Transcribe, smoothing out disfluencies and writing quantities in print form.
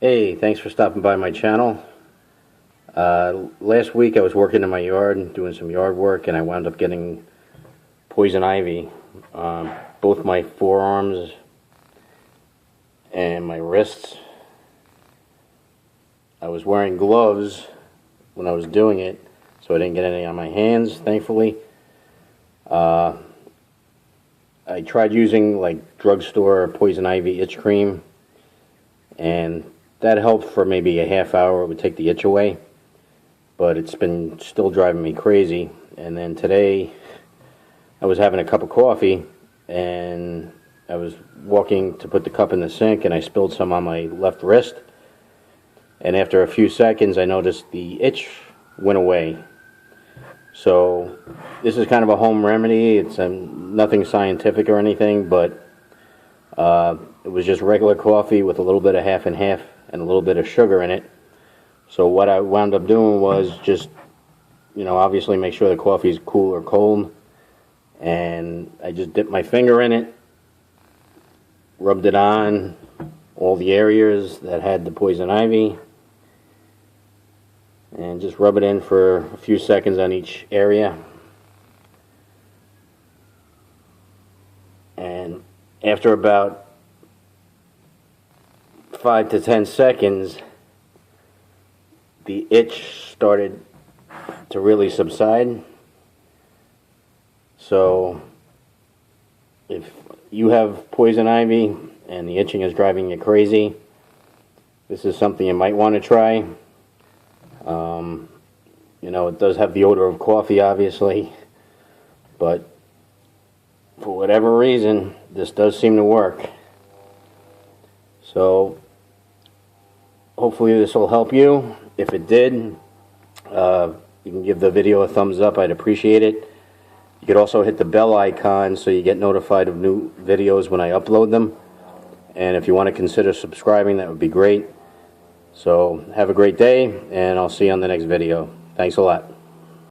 Hey, thanks for stopping by my channel. Last week I was working in my yard doing some yard work, and I wound up getting poison ivy. Both my forearms and my wrists. I was wearing gloves when I was doing it, so I didn't get any on my hands, thankfully. I tried using like drugstore poison ivy itch cream, and that helped for maybe a half hour. It would take the itch away, but it's been still driving me crazy. And then today I was having a cup of coffee, and I was walking to put the cup in the sink, and I spilled some on my left wrist, and after a few seconds I noticed the itch went away. So this is kind of a home remedy. It's nothing scientific or anything, but it was just regular coffee with a little bit of half and half and a little bit of sugar in it. So what I wound up doing was just, obviously make sure the coffee's cool or cold, and I just dipped my finger in it, rubbed it on all the areas that had the poison ivy, and just rub it in for a few seconds on each area. And after about 5 to 10 seconds, the itch started to really subside. So if you have poison ivy and the itching is driving you crazy, this is something you might want to try. It does have the odor of coffee, obviously, but for whatever reason, this does seem to work. So hopefully this will help you. If it did, you can give the video a thumbs up. I'd appreciate it. You could also hit the bell icon so you get notified of new videos when I upload them. And if you want to consider subscribing, that would be great. So have a great day, and I'll see you on the next video. Thanks a lot.